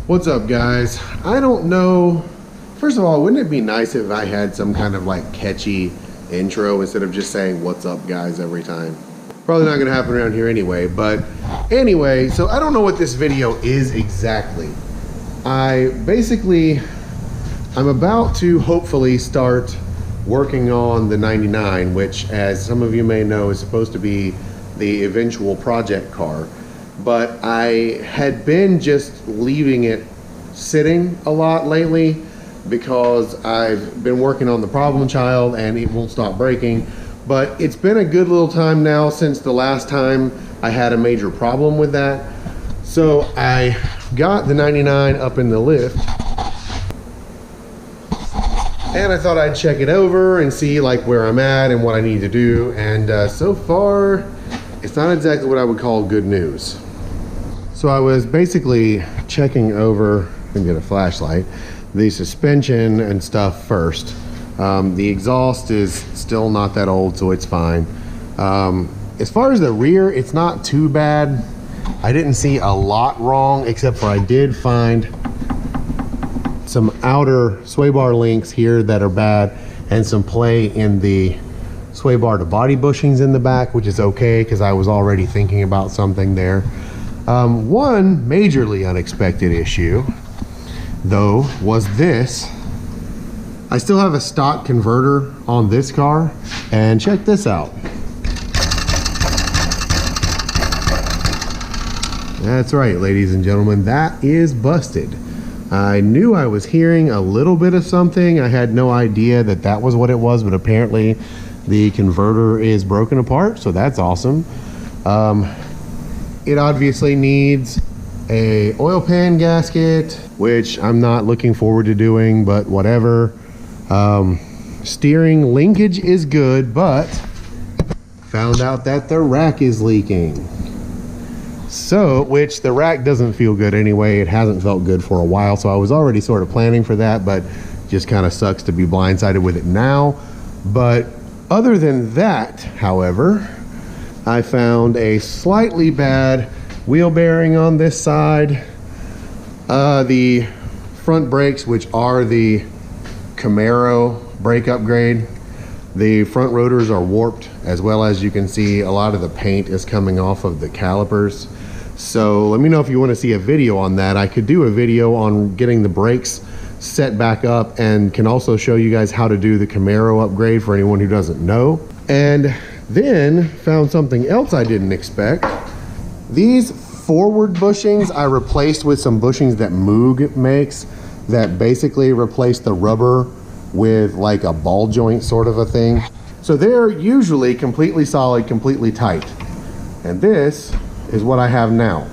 What's up, guys? I don't know. First of all, wouldn't it be nice if I had some kind of like catchy intro instead of just saying "What's up, guys" every time? Probably not gonna happen around here anyway, but anyway, so I don't know what this video is exactly. I'm about to hopefully start working on the 99, which, as some of you may know, is supposed to be the eventual project car. But I had been just leaving it sitting a lot lately because I've been working on the problem child and it won't stop breaking. But it's been a good little time now since the last time I had a major problem with that. So I got the 99 up in the lift and I thought I'd check it over and see like where I'm at and what I need to do. And so far, it's not exactly what I would call good news. So I was basically checking over, and get a flashlight, the suspension and stuff first. The exhaust is still not that old, so it's fine. As far as the rear, it's not too bad. I didn't see a lot wrong, except for I did find some outer sway bar links here that are bad, and some play in the sway bar to body bushings in the back, which is okay because I was already thinking about something there. One majorly unexpected issue, though, was this. I still have a stock converter on this car, and check this out. That's right, ladies and gentlemen, that is busted. I knew I was hearing a little bit of something. I had no idea that that was what it was, but apparently the converter is broken apart, so that's awesome. It obviously needs a oil pan gasket, which I'm not looking forward to doing, but whatever. Steering linkage is good, but found out that the rack is leaking. So, which the rack doesn't feel good anyway. It hasn't felt good for a while, so I was already sort of planning for that, but just kind of sucks to be blindsided with it now. But other than that, however, I found a slightly bad wheel bearing on this side. The front brakes, which are the Camaro brake upgrade, the front rotors are warped, as well as you can see a lot of the paint is coming off of the calipers. So let me know if you want to see a video on that. I could do a video on getting the brakes set back up, and can also show you guys how to do the Camaro upgrade for anyone who doesn't know. And then found something else I didn't expect. These forward bushings I replaced with some bushings that Moog makes that basically replace the rubber with like a ball joint sort of a thing. So they're usually completely solid, completely tight. And this is what I have now.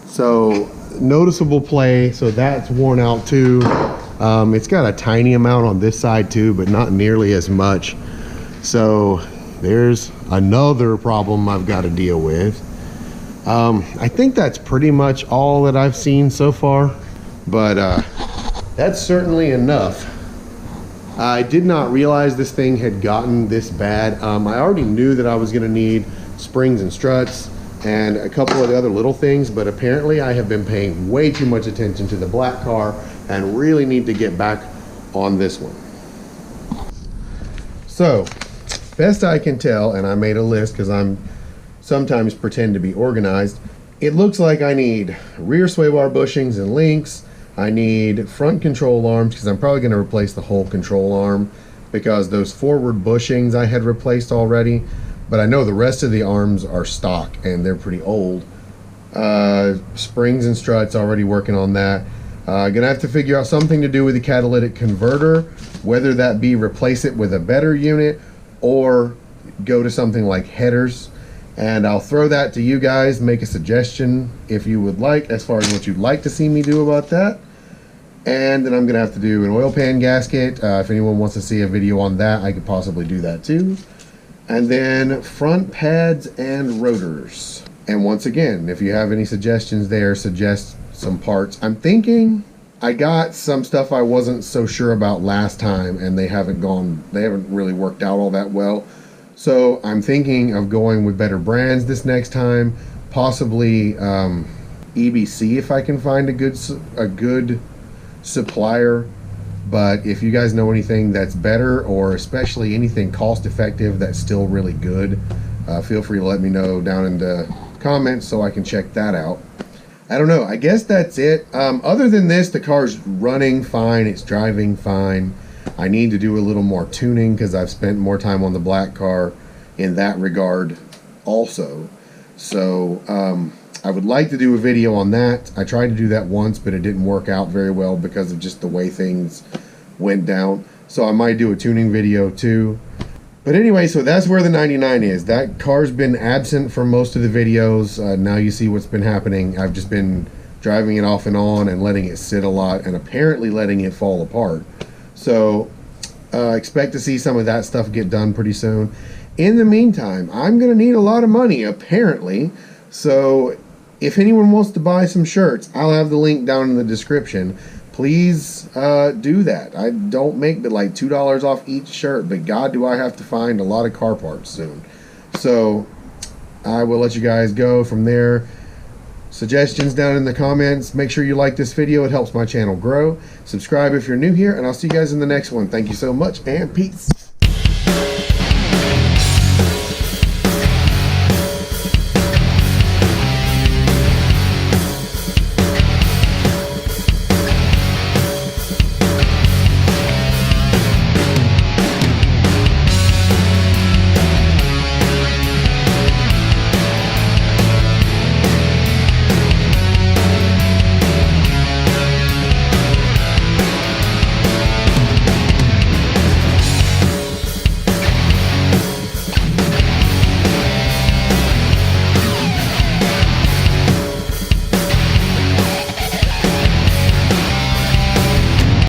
So noticeable play, so that's worn out too. It's got a tiny amount on this side too, but not nearly as much. So there's another problem I've got to deal with. I think that's pretty much all that I've seen so far, but that's certainly enough. I did not realize this thing had gotten this bad. I already knew that I was going to need springs and struts and a couple of the other little things, but apparently I have been paying way too much attention to the black car and really need to get back on this one. So, best I can tell, and I made a list because I'm sometimes pretend to be organized, it looks like I need rear sway bar bushings and links. I need front control arms because I'm probably going to replace the whole control arm because those forward bushings I had replaced already, but I know the rest of the arms are stock and they're pretty old. Springs and struts, already working on that. Gonna have to figure out something to do with the catalytic converter, whether that be replace it with a better unit or go to something like headers. And I'll throw that to you guys, make a suggestion if you would like, as far as what you'd like to see me do about that. And then I'm gonna have to do an oil pan gasket. If anyone wants to see a video on that, I could possibly do that too. And then front pads and rotors. And once again, if you have any suggestions there, suggest some parts. I'm thinking I got some stuff I wasn't so sure about last time, and they haven't really worked out all that well. So I'm thinking of going with better brands this next time, possibly EBC if I can find a good supplier. But if you guys know anything that's better, or especially anything cost effective that's still really good, feel free to let me know down in the comments so I can check that out. I don't know, I guess that's it. Other than this, the car's running fine, it's driving fine. I need to do a little more tuning because I've spent more time on the black car in that regard also. So I would like to do a video on that. I tried to do that once, but it didn't work out very well because of just the way things went down. So I might do a tuning video too. But anyway, so that's where the 99 is. That car's been absent from most of the videos. Now you see what's been happening. I've just been driving it off and on and letting it sit a lot, and apparently letting it fall apart. So expect to see some of that stuff get done pretty soon. In the meantime, I'm going to need a lot of money, apparently. So if anyone wants to buy some shirts, I'll have the link down in the description. Please do that. I don't make but like $2 off each shirt, but God, do I have to find a lot of car parts soon. So I will let you guys go from there. Suggestions down in the comments. Make sure you like this video. It helps my channel grow. Subscribe if you're new here, and I'll see you guys in the next one. Thank you so much, and peace.